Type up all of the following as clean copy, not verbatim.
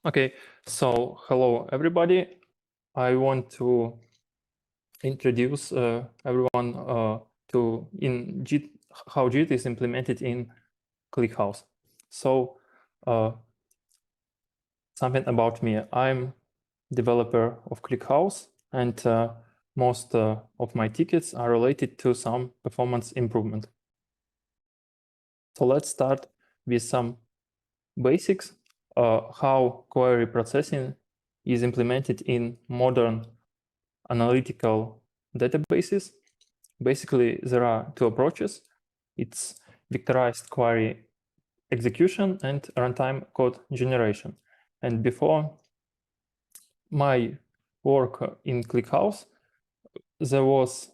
Okay, so hello everybody. I want to introduce everyone to JIT, how JIT is implemented in ClickHouse. So something about me. I'm developer of ClickHouse, and most of my tickets are related to some performance improvement. So let's start with some basics. How query processing is implemented in modern analytical databases. Basically, there are two approaches. It's vectorized query execution and runtime code generation. And before my work in ClickHouse, there was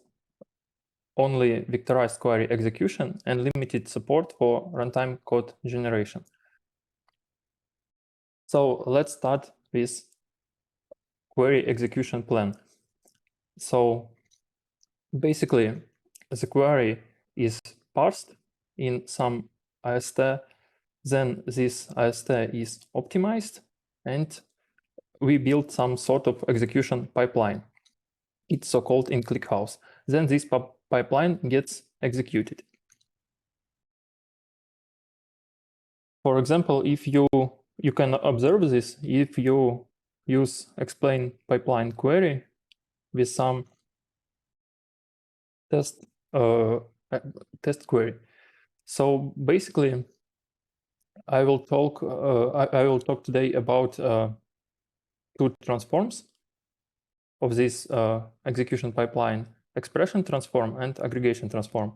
only vectorized query execution and limited support for runtime code generation. So let's start with query execution plan. So basically, the query is parsed in some AST, then this AST is optimized, and we build some sort of execution pipeline. It's so-called in ClickHouse. Then this pipeline gets executed. For example, if you can observe this, if you use explain pipeline query with some test query. So basically, I will talk today about two transforms of this execution pipeline: expression transform and aggregation transform.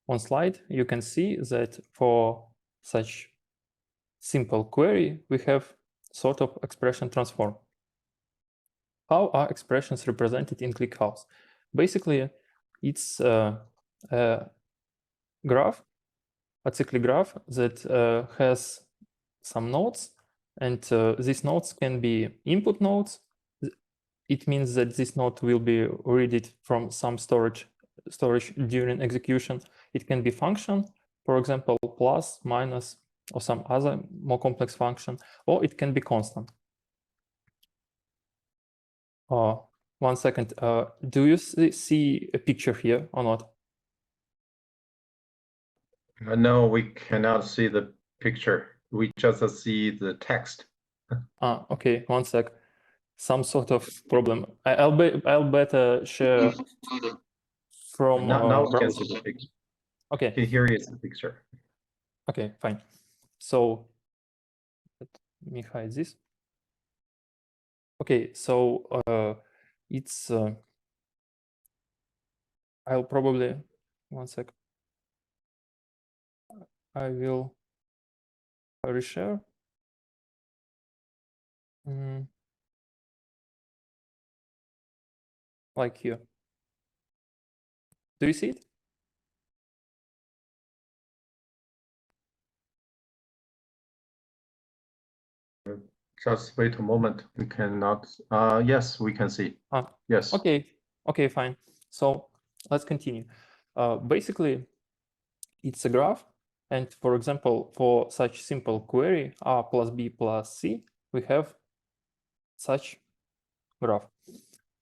On slide, you can see that for such simple query, we have sort of expression transform. How are expressions represented in ClickHouse? Basically, it's a graph, a cyclic graph that has some nodes, and these nodes can be input nodes. It means that this node will be read from some storage during execution. It can be function, for example, plus, minus, or some other more complex function, or it can be constant. One second, do you see a picture here or not? No, we cannot see the picture. We just see the text. Okay, one sec. Some sort of problem. I'll better share from now we can see the picture. Okay. Here is the picture. Okay, fine. So let me hide this. Okay, so it's I'll probably one sec. I will reshare. Like here. Do you see it? Just wait a moment. We cannot. Yes, we can see. Yes. Okay. Okay, fine. So let's continue. Basically, it's a graph. And for example, for such simple query, A plus B plus C, we have such graph.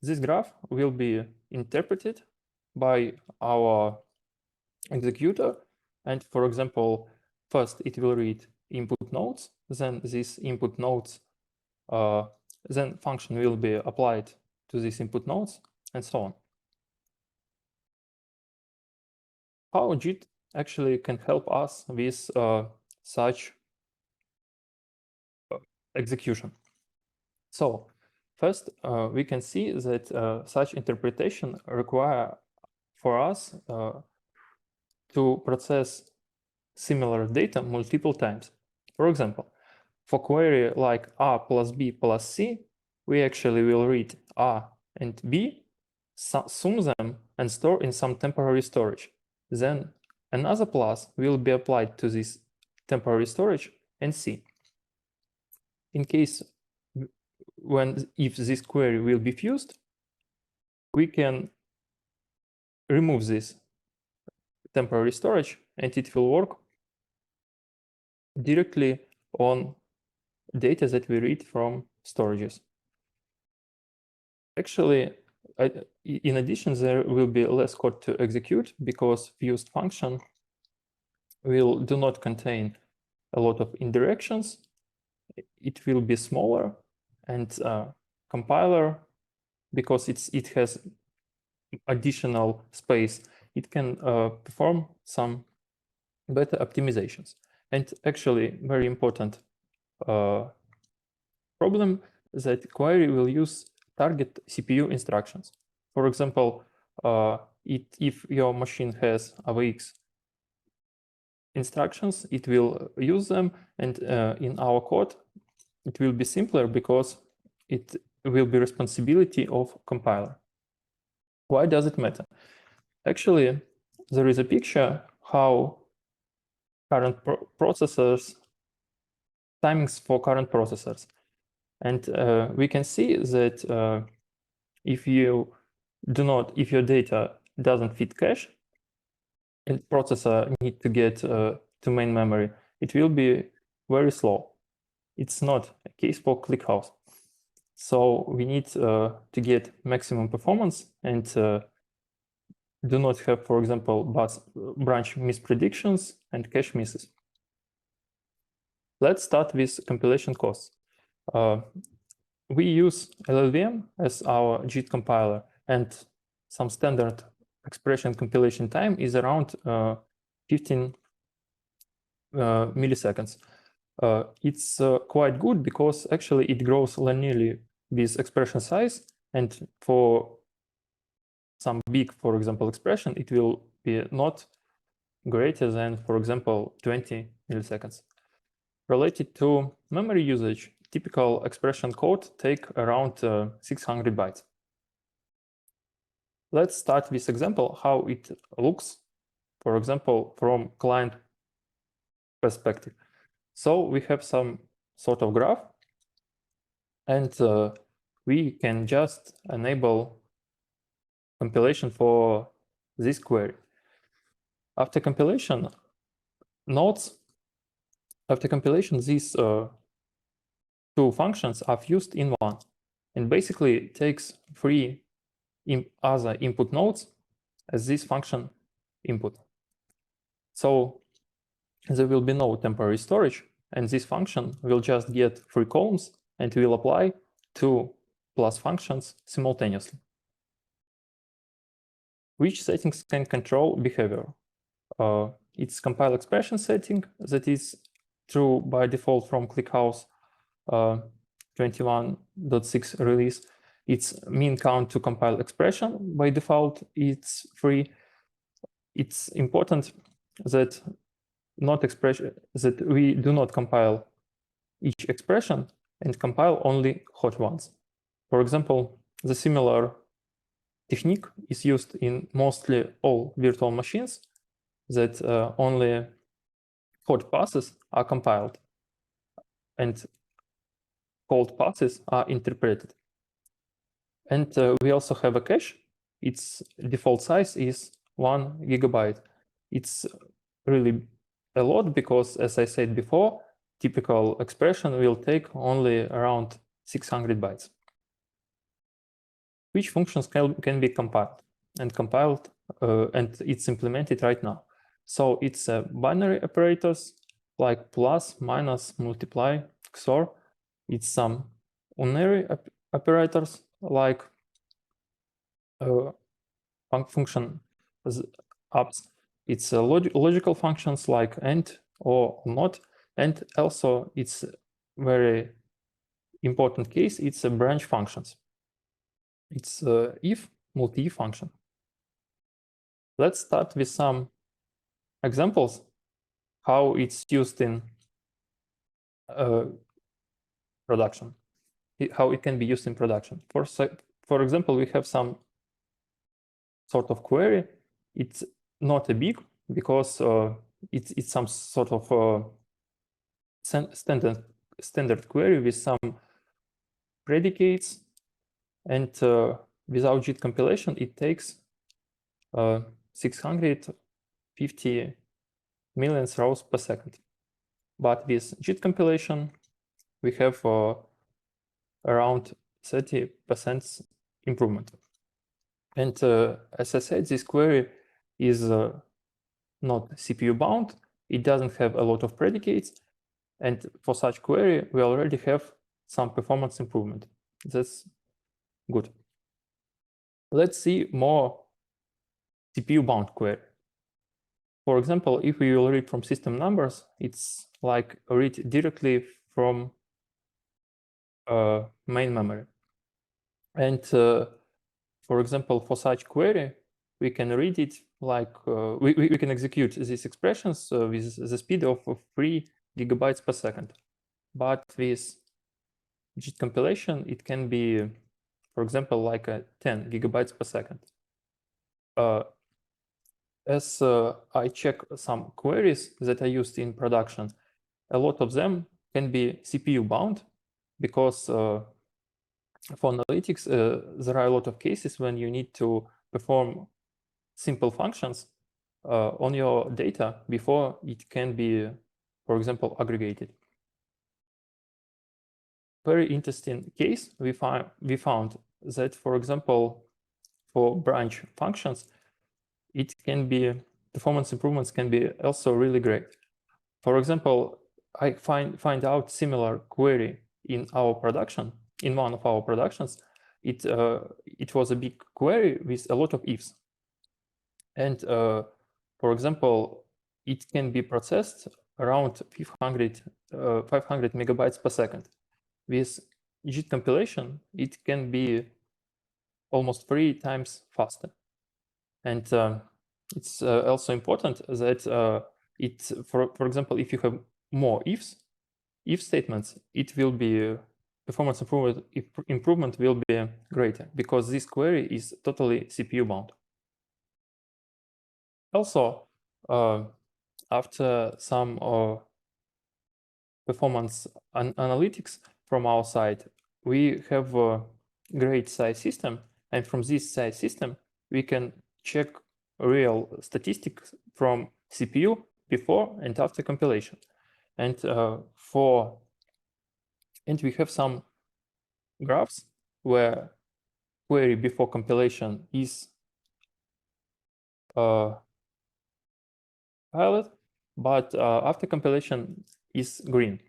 This graph will be interpreted by our executor. And for example, first it will read input nodes, then these input nodes, then function will be applied to these input nodes, and so on. How JIT actually can help us with such execution? So first, we can see that such interpretation require for us to process similar data multiple times. For example, for query like A plus B plus C, we actually will read A and B, sum them, and store in some temporary storage. Then another plus will be applied to this temporary storage and C. In case if this query will be fused, we can remove this temporary storage and it will work directly on data that we read from storages. Actually, in addition, there will be less code to execute because used function do not contain a lot of indirections. It will be smaller, and compiler, because it has additional space, it can perform some better optimizations. And actually, very important problem that query will use target CPU instructions. For example, if your machine has AVX instructions, it will use them, and in our code, it will be simpler because it will be responsibility of compiler. Why does it matter? Actually, there is a picture how current processors, timings for current processors. And we can see that if your data doesn't fit cache, and processor need to get to main memory, it will be very slow. It's not a case for ClickHouse. So we need to get maximum performance and do not have, for example, branch mispredictions and cache misses. Let's start with compilation costs. We use LLVM as our JIT compiler, and some standard expression compilation time is around 15 milliseconds. It's quite good because actually it grows linearly with expression size, and for some big, for example, expression, it will be not greater than, for example, 20 milliseconds. Related to memory usage, typical expression code take around 600 bytes. Let's start with example how it looks, for example, from client perspective. So we have some sort of graph, and we can just enable compilation for this query. After compilation, these two functions are fused in one, and basically it takes three other input nodes as this function input. So there will be no temporary storage, and this function will just get three columns and will apply two plus functions simultaneously. Which settings can control behavior? It's compile expression setting that is true by default from ClickHouse 21.6 release. It's mean count to compile expression by default, it's free. It's important that we do not compile each expression and compile only hot ones. For example, the similar technique is used in mostly all virtual machines, that only hot passes are compiled and cold passes are interpreted. And we also have a cache. Its default size is 1 GB. It's really a lot because, as I said before, typical expression will take only around 600 bytes. Which functions can be compiled? And it's implemented right now. So it's binary operators like plus, minus, multiply, XOR. It's some unary operators like function ups. It's logical functions like AND or not. And also it's very important case, it's branch functions. It's if multi-if function. Let's start with some examples how it's used in production, how it can be used in production. For example, we have some sort of query. It's not a big because it's some sort of standard query with some predicates, and without JIT compilation, it takes 650 million rows per second. But with JIT compilation, we have around 30% improvement. And as I said, this query is not CPU bound. It doesn't have a lot of predicates. And for such query, we already have some performance improvement. That's good. Let's see more CPU bound query. For example, if we will read from system numbers, it's like read directly from main memory. And for example, for such query, we can read it like we can execute these expressions with the speed of 3 gigabytes per second. But with JIT compilation, it can be, for example, like 10 gigabytes per second. As I check some queries that are used in production, a lot of them can be CPU bound because for analytics, there are a lot of cases when you need to perform simple functions on your data before it can be, for example, aggregated. Very interesting case, we found that, for example, for branch functions, it can be, performance improvements can be also really great. For example, I find out similar query in our production, in one of our productions. It was a big query with a lot of ifs. And for example, it can be processed around 500 megabytes per second. With JIT compilation, it can be almost 3 times faster. And it's also important that for example, if you have more if statements, it will be performance improvement will be greater because this query is totally CPU bound. Also, after some performance analytics from our side, we have a great size system, and from this size system, we can check real statistics from CPU before and after compilation. And we have some graphs where query before compilation is violet, but after compilation is green.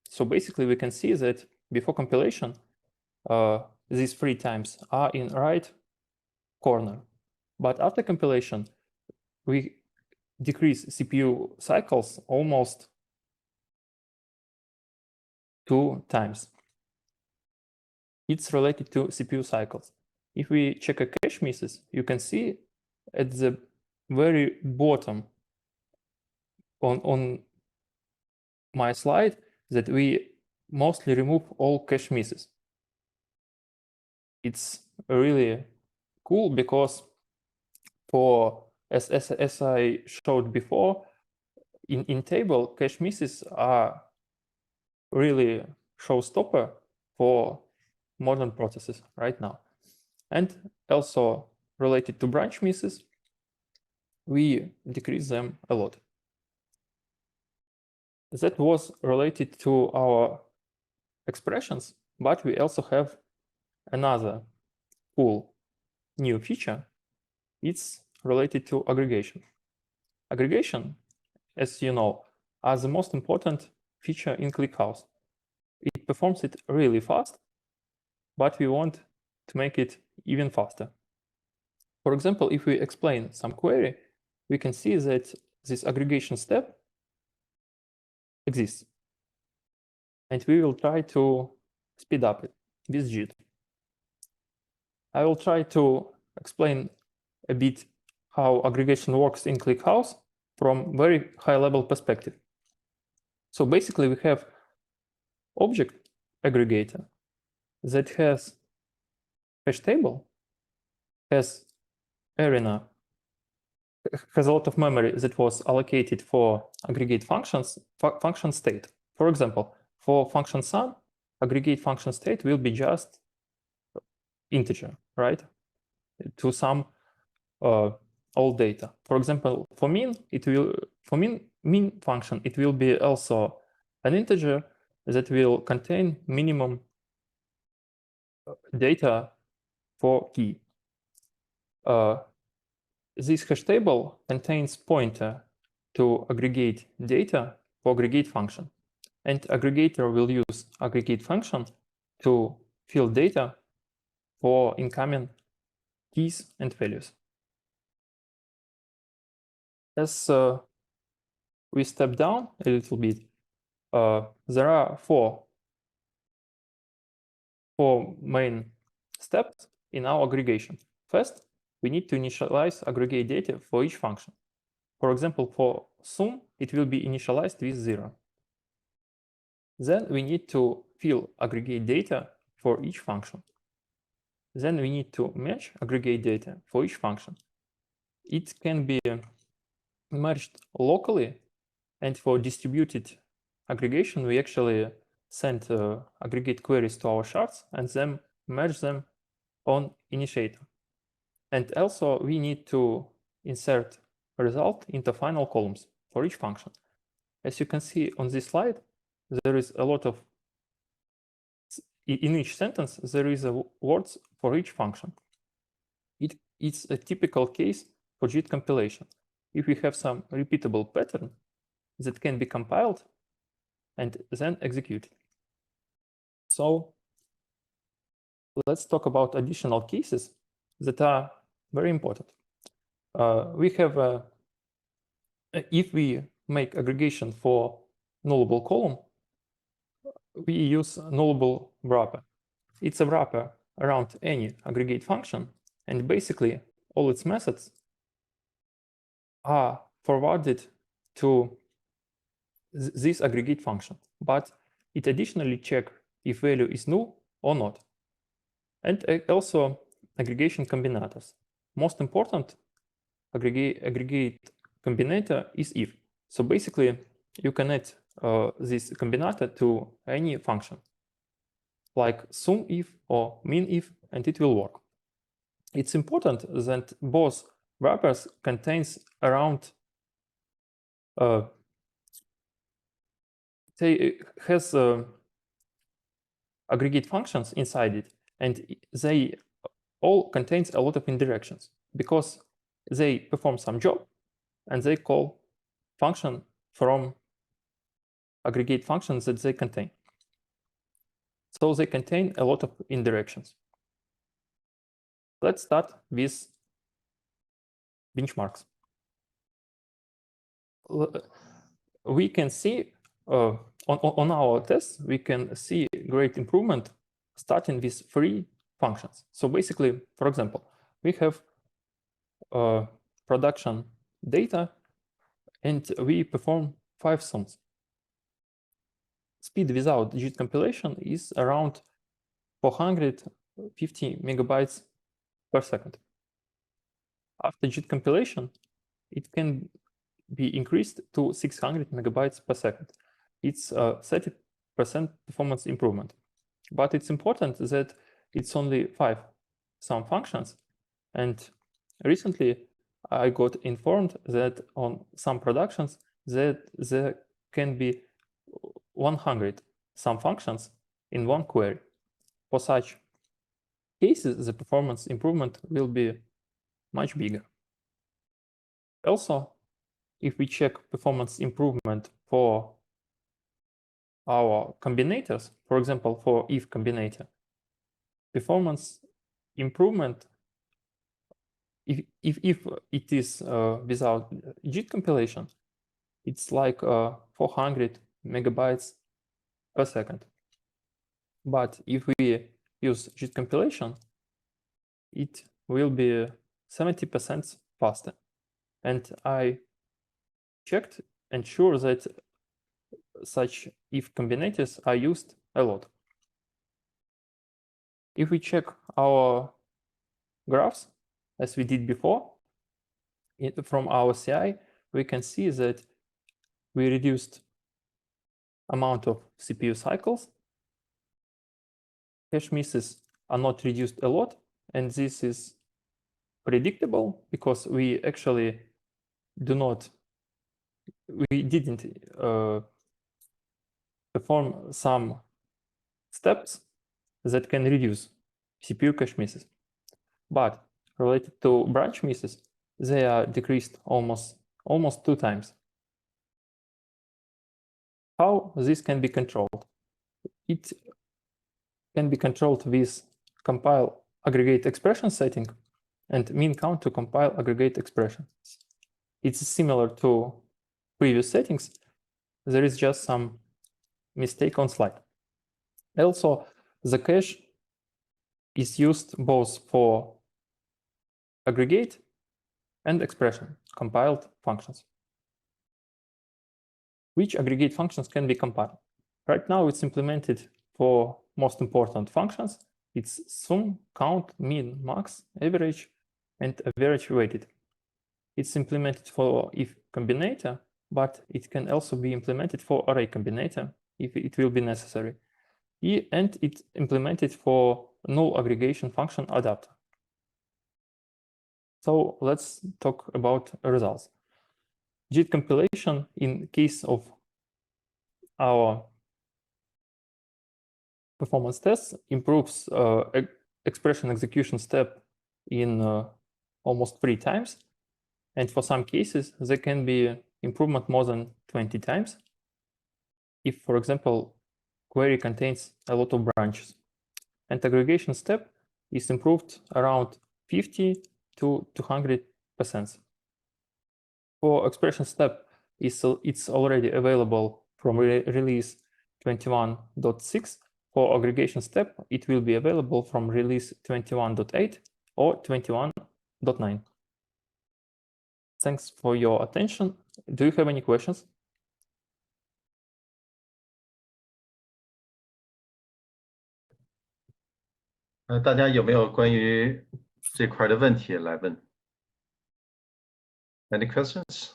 So basically, we can see that before compilation, these 3 times are in right corner. But after compilation, we decrease CPU cycles almost 2 times. It's related to CPU cycles. If we check a cache misses, you can see at the very bottom on my slide that we mostly remove all cache misses. It's really cool because for as I showed before, in table, cache misses are really showstopper for modern processes right now. And also related to branch misses, we decrease them a lot. That was related to our expressions, but we also have another cool new feature. It's related to aggregation. Aggregation, as you know, is the most important feature in ClickHouse. It performs it really fast, but we want to make it even faster. For example, if we explain some query, we can see that this aggregation step exists. And we will try to speed up it with JIT. I will try to explain a bit how aggregation works in ClickHouse from very high-level perspective. So basically, we have object aggregator that has hash table, has arena, has a lot of memory that was allocated for aggregate functions, function state. For example, for function sum, aggregate function state will be just integer, right? To sum all data. For example, for min, it will min function, it will be also an integer that will contain minimum data for key. This hash table contains pointer to aggregate data for aggregate function. And aggregator will use aggregate function to fill data for incoming keys and values. As we step down a little bit, there are four main steps in our aggregation. First, we need to initialize aggregate data for each function. For example, for sum, it will be initialized with 0. Then we need to fill aggregate data for each function. Then we need to match aggregate data for each function. It can be merged locally, and for distributed aggregation, we actually send aggregate queries to our shards and then merge them on initiator. And also we need to insert a result into final columns for each function. As you can see on this slide, there is a lot of, in each sentence, there is a words for each function. It's a typical case for JIT compilation. If we have some repeatable pattern that can be compiled and then executed. So let's talk about additional cases that are very important. We have, if we make aggregation for nullable column, we use nullable wrapper. It's a wrapper around any aggregate function, and basically all its methods are forwarded to this aggregate function, but it additionally checks if value is null or not. And also aggregation combinators. Most important aggregate combinator is if. So basically, you can add this combinator to any function, like sum if or min if, and it will work. It's important that both wrappers contains around has aggregate functions inside it, and they all contains a lot of indirections because they perform some job and they call function from aggregate functions that they contain. So they contain a lot of indirections. Let's start with benchmarks. We can see on our tests, we can see great improvement starting with 3 functions. So basically, for example, we have production data and we perform 5 sums. Speed without JIT compilation is around 450 megabytes per second. After JIT compilation, it can be increased to 600 megabytes per second. It's a 30% performance improvement. But it's important that it's only 5 sum functions. And recently, I got informed that on some productions that there can be 100 sum functions in one query. For such cases, the performance improvement will be much bigger. Also, if we check performance improvement for our combinators, for example, for if combinator, performance improvement, if it is without JIT compilation, it's like 400 megabytes per second. But if we use JIT compilation, it will be 70% faster. And I checked and sure that such if combinators are used a lot. If we check our graphs, as we did before, from our CI, we can see that we reduced amount of CPU cycles. Cache misses are not reduced a lot, and this is predictable because we actually didn't perform some steps that can reduce CPU cache misses. But related to branch misses, they are decreased almost 2 times. How this can be controlled? It can be controlled with compile aggregate expression setting and min count to compile aggregate expressions. It's similar to previous settings. There is just some mistake on slide. Also, the cache is used both for aggregate and expression compiled functions. Which aggregate functions can be compiled? Right now, it's implemented for most important functions. It's sum, count, min, max, average, and average weighted. It's implemented for if combinator, but it can also be implemented for array combinator if it will be necessary. And it's implemented for null aggregation function adapter. So let's talk about results. JIT compilation in case of our performance tests improves expression execution step in almost 3 times. And for some cases, there can be improvement more than 20 times. If, for example, query contains a lot of branches. And aggregation step is improved around 50 to 200%. For expression step, it's already available from release 21.6. For aggregation step, it will be available from release 21.8 or 21.9. Thanks for your attention. Do you have any questions? 大家有没有关于这块的问题来问 ？Any questions？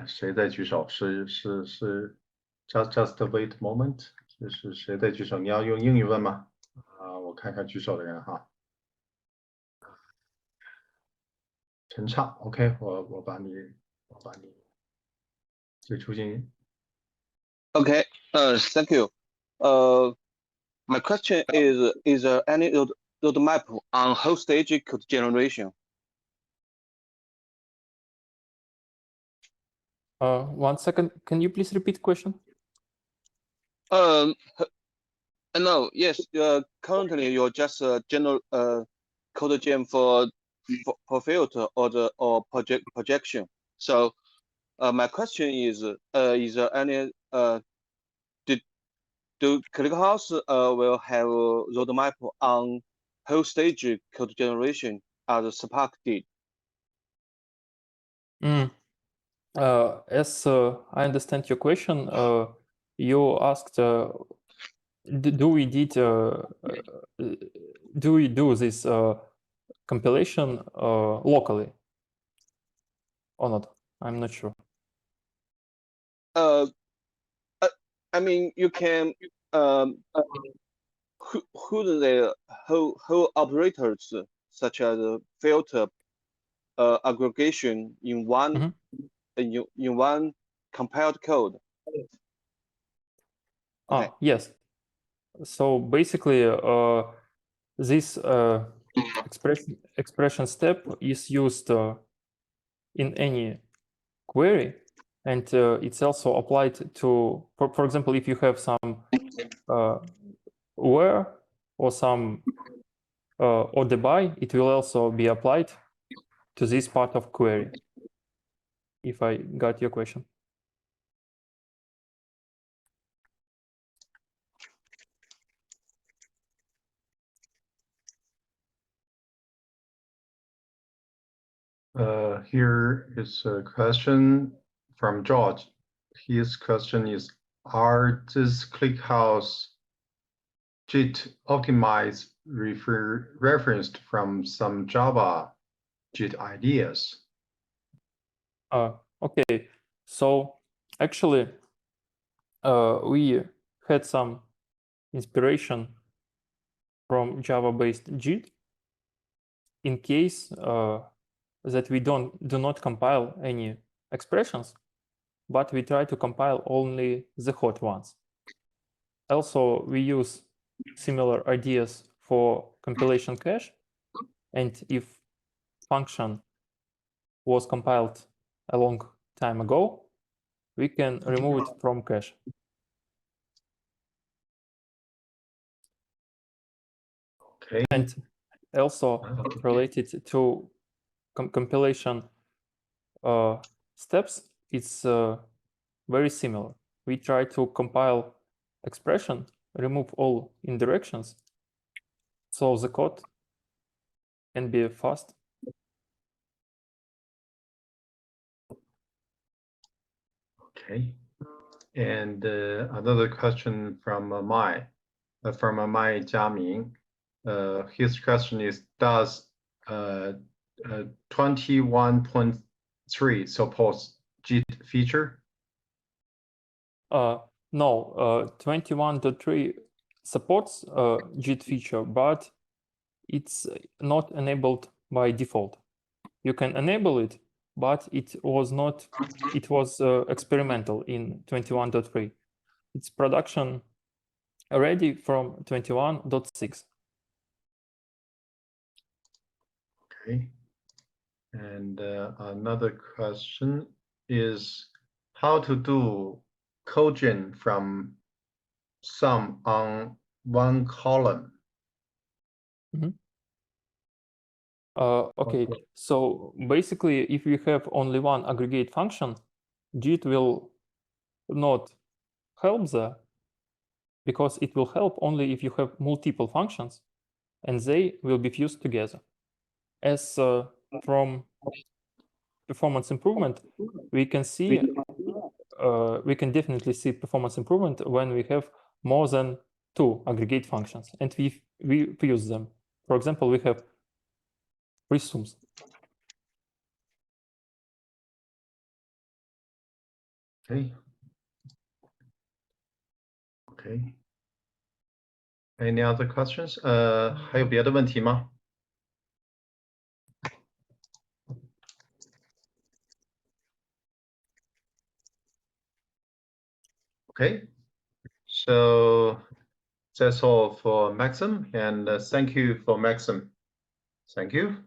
谁在举手？是 just wait a moment， 就是谁在举手？你要用英语问吗？我看看举手的人哈。陈畅 ，OK， 我把你解除静音。Okay, thank you. My question is there any roadmap on whole stage code generation? 1 second, can you please repeat the question? No, yes, currently you're just a general code gen for filter or projection. So my question is there any do ClickHouse will have a roadmap on whole stage code generation as Spark did? As I understand your question, you asked, do we do this compilation locally or not? I'm not sure. I mean, you can who the whole operators such as filter, aggregation in one in one compiled code. Okay. Yes. So basically, this expression step is used in any query, and it's also applied to, for example, if you have some where or some or the by, it will also be applied to this part of query. If I got your question. Here is a question from George. His question is, are this ClickHouse JIT optimized referenced from some Java JIT ideas? Okay, so actually we had some inspiration from Java-based JIT in case that we do not compile any expressions. but we try to compile only the hot ones. Also, we use similar ideas for compilation cache, and if function was compiled a long time ago, we can remove it from cache. Okay. And also related to compilation steps, it's very similar. We try to compile expression, remove all indirections, so the code can be fast. Okay. And another question from Mai Jiaming. His question is, does 21.3 support JIT feature? No, 21.3 supports JIT feature, but it's not enabled by default. You can enable it, but it was not. It was experimental in 21.3. It's production ready from 21.6. Okay. And another question is how to do cogent from sum on one column. Okay, so basically, if we have only one aggregate function, JIT will not help there, because it will help only if you have multiple functions and they will be fused together. As from performance improvement, we can see, we can definitely see performance improvement when we have more than 2 aggregate functions and we fuse them. For example, we have presums. Okay. Okay. Any other questions? 还有别的问题吗？ Okay. So that's all for Maxim, and thank you for Maxim. Thank you.